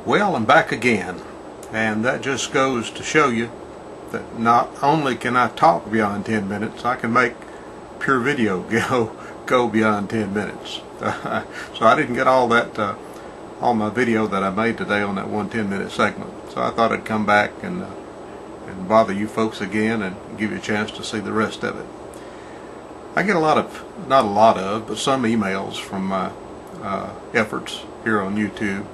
Well, I'm back again, and that just goes to show you that not only can I talk beyond 10 minutes, I can make pure video go beyond 10 minutes. So I didn't get all my video that I made today on that one 10-minute segment. So I thought I'd come back and bother you folks again and give you a chance to see the rest of it. I get not a lot of, but some emails from my efforts here on YouTube.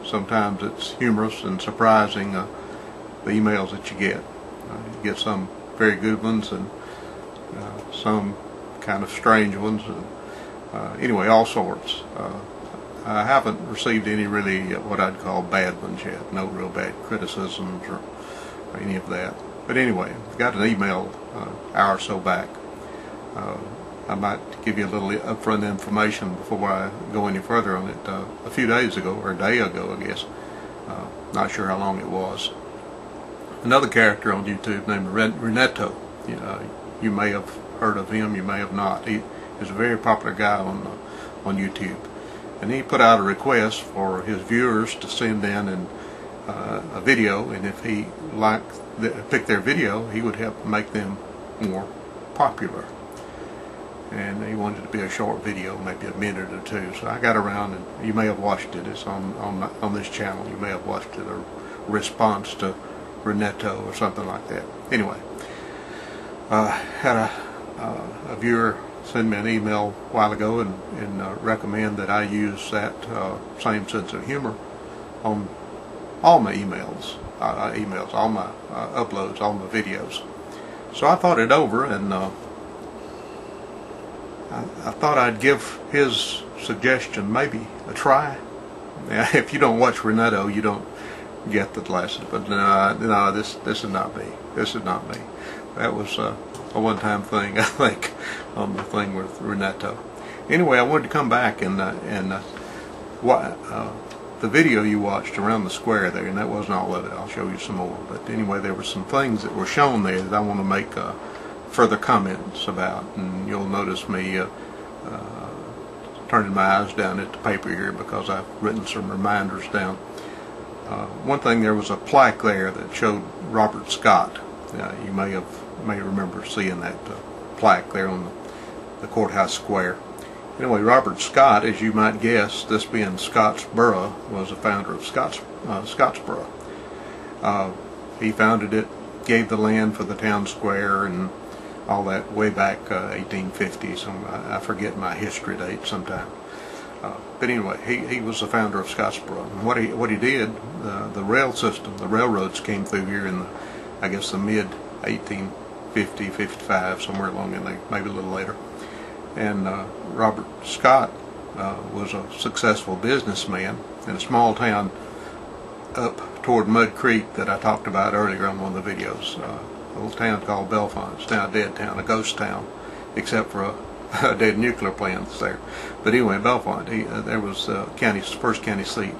Sometimes it's humorous and surprising, the emails that you get. You get some very good ones and some kind of strange ones, and anyway, all sorts. I haven't received any really what I'd call bad ones yet. No real bad criticisms or any of that. But anyway, I got an email hour or so back. I might give you a little upfront information before I go any further on it. A few days ago, or a day ago I guess, not sure how long it was, another character on YouTube named Renato. You may have heard of him, you may have not. He is a very popular guy on YouTube, and he put out a request for his viewers to send in a video, and if he picked their video, he would help make them more popular. And he wanted it to be a short video, maybe a minute or two. So I got around, and you may have watched it. It's on this channel. You may have watched it, a response to Renato or something like that. Anyway, had a viewer send me an email a while ago and recommend that I use that same sense of humor on all my emails, all my uploads, all my videos. So I thought it over, and I thought I'd give his suggestion maybe a try. Now, if you don't watch Renato, you don't get the lesson. But no, this is not me. This is not me. That was a one-time thing, I think, on the thing with Renato. Anyway, I wanted to come back and the video you watched around the square there, and that wasn't all of it. I'll show you some more. But anyway, there were some things that were shown there that I want to make further comments about, and you'll notice me turning my eyes down at the paper here because I've written some reminders down. One thing, there was a plaque there that showed Robert Scott. You may remember seeing that plaque there on the courthouse square. Anyway, Robert Scott, as you might guess, this being Scottsboro, was the founder of Scottsboro. He founded it, gave the land for the town square, and all that way back 1850. So I forget my history date sometime. But anyway, he was the founder of Scottsboro. And what he did, the rail system, the railroads came through here in I guess the mid 1850, 55, somewhere along in there, maybe a little later. And Robert Scott was a successful businessman in a small town up toward Mud Creek that I talked about earlier on one of the videos. A little town called Bellefonte. It's now a dead town, a ghost town, except for a dead nuclear plant that's there. But anyway, Bellefonte, there was first county seat.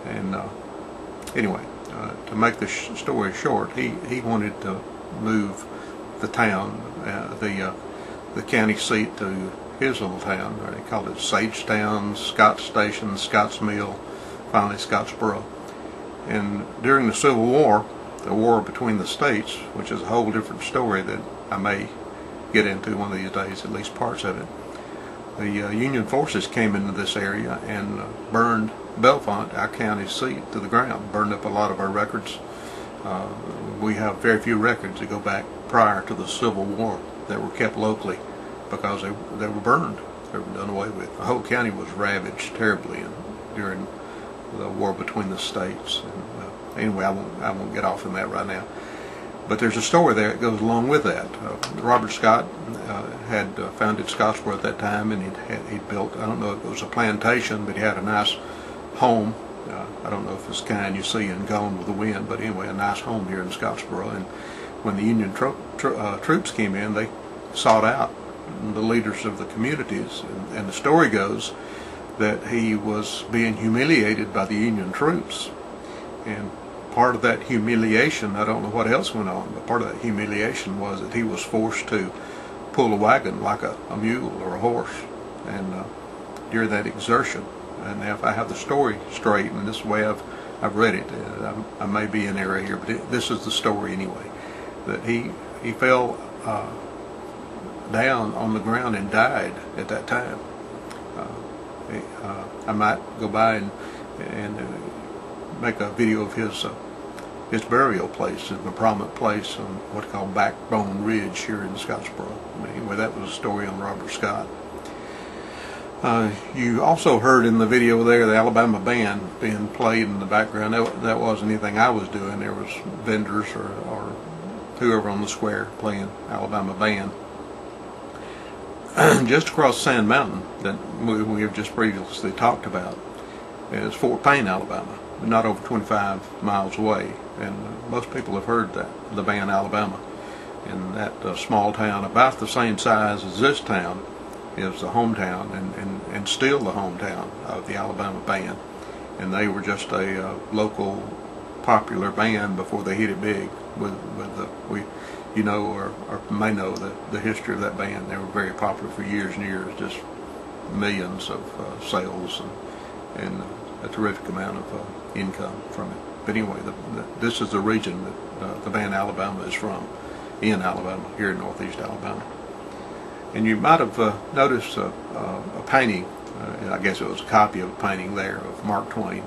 And anyway, to make the story short, he wanted to move the town, the county seat, to his little town. They called it Sagetown, Scotts Station, Scotts Mill, finally Scottsboro. And during the Civil War, the war between the states, which is a whole different story that I may get into one of these days, at least parts of it, the Union forces came into this area and burned Bellefonte, our county seat, to the ground, burned up a lot of our records. We have very few records that go back prior to the Civil War that were kept locally because they were burned. They were done away with. The whole county was ravaged terribly during the war between the states. And, anyway, I won't get off on that right now. But there's a story there that goes along with that. Robert Scott had founded Scottsboro at that time, and he'd built, I don't know if it was a plantation, but he had a nice home. I don't know if it's the kind you see in Gone with the Wind, but anyway, a nice home here in Scottsboro. And when the Union troops came in, they sought out the leaders of the communities. And the story goes that he was being humiliated by the Union troops. And part of that humiliation, I don't know what else went on, but part of that humiliation was that he was forced to pull a wagon like a mule or a horse. And during that exertion, and if I have the story straight, and this is the way I've read it, I may be in error here, but this is the story anyway, that he fell down on the ground and died at that time. I might go by and make a video of his burial place, a prominent place on what they call Backbone Ridge here in Scottsboro. Anyway, that was a story on Robert Scott. You also heard in the video there the Alabama band being played in the background. That wasn't anything I was doing. There was vendors or whoever on the square playing Alabama band. Just across Sand Mountain that we have just previously talked about is Fort Payne, Alabama, not over 25 miles away. And most people have heard that, the band Alabama. And that small town, about the same size as this town, is the hometown and still the hometown of the Alabama band. And they were just a local popular band before they hit it big. You know or may know the history of that band. They were very popular for years and years, just millions of sales and a terrific amount of income from it. But anyway, this is the region that the band Alabama is from, in Alabama, here in northeast Alabama. And you might have noticed a painting, I guess it was a copy of a painting there of Mark Twain.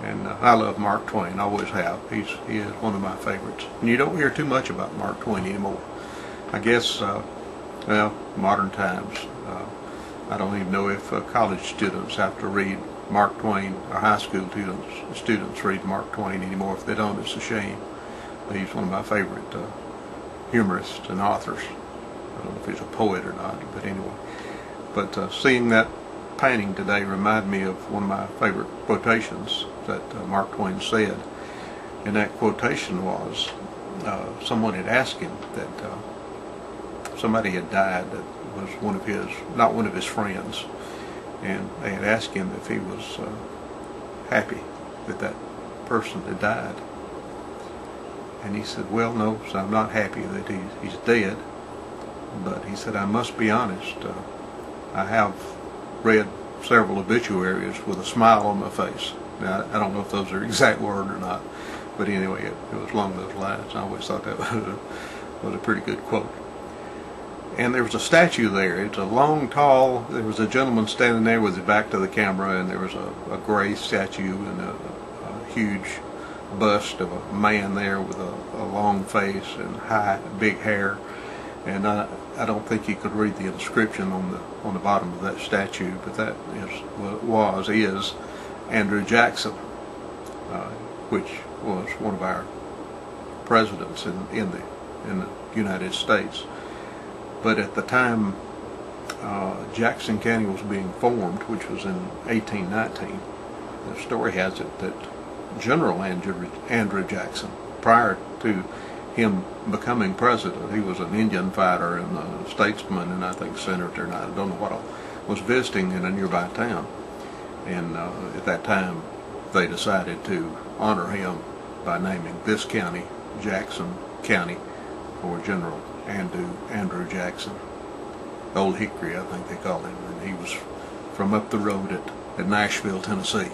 And I love Mark Twain, always have. He is one of my favorites. And you don't hear too much about Mark Twain anymore. I guess, well, modern times. I don't even know if college students have to read Mark Twain, or high school students read Mark Twain anymore. If they don't, it's a shame. He's one of my favorite humorists and authors. I don't know if he's a poet or not, but anyway. But seeing that painting today reminded me of one of my favorite quotations that Mark Twain said. And that quotation was, someone had asked him that somebody had died that was not one of his friends, and they had asked him if he was happy that person had died. And he said, well, no, so I'm not happy that he's dead, but he said, I must be honest, I have read several obituaries with a smile on my face. Now, I don't know if those are exact words or not, but anyway, it was along those lines. I always thought that was a pretty good quote. And there was a statue there. It's a long, tall, there was a gentleman standing there with his back to the camera, and there was a gray statue and a huge bust of a man there with a long face and big hair. And I don't think you could read the inscription on the bottom of that statue, but that is Andrew Jackson, which was one of our presidents in the United States. But at the time Jackson County was being formed, which was in 1819, the story has it that General Andrew Jackson, prior to him becoming president, he was an Indian fighter and a statesman and I think senator, and I don't know what all, was visiting in a nearby town. And at that time they decided to honor him by naming this county Jackson County for General Andrew Jackson. Old Hickory, I think they called him, and he was from up the road at Nashville, Tennessee.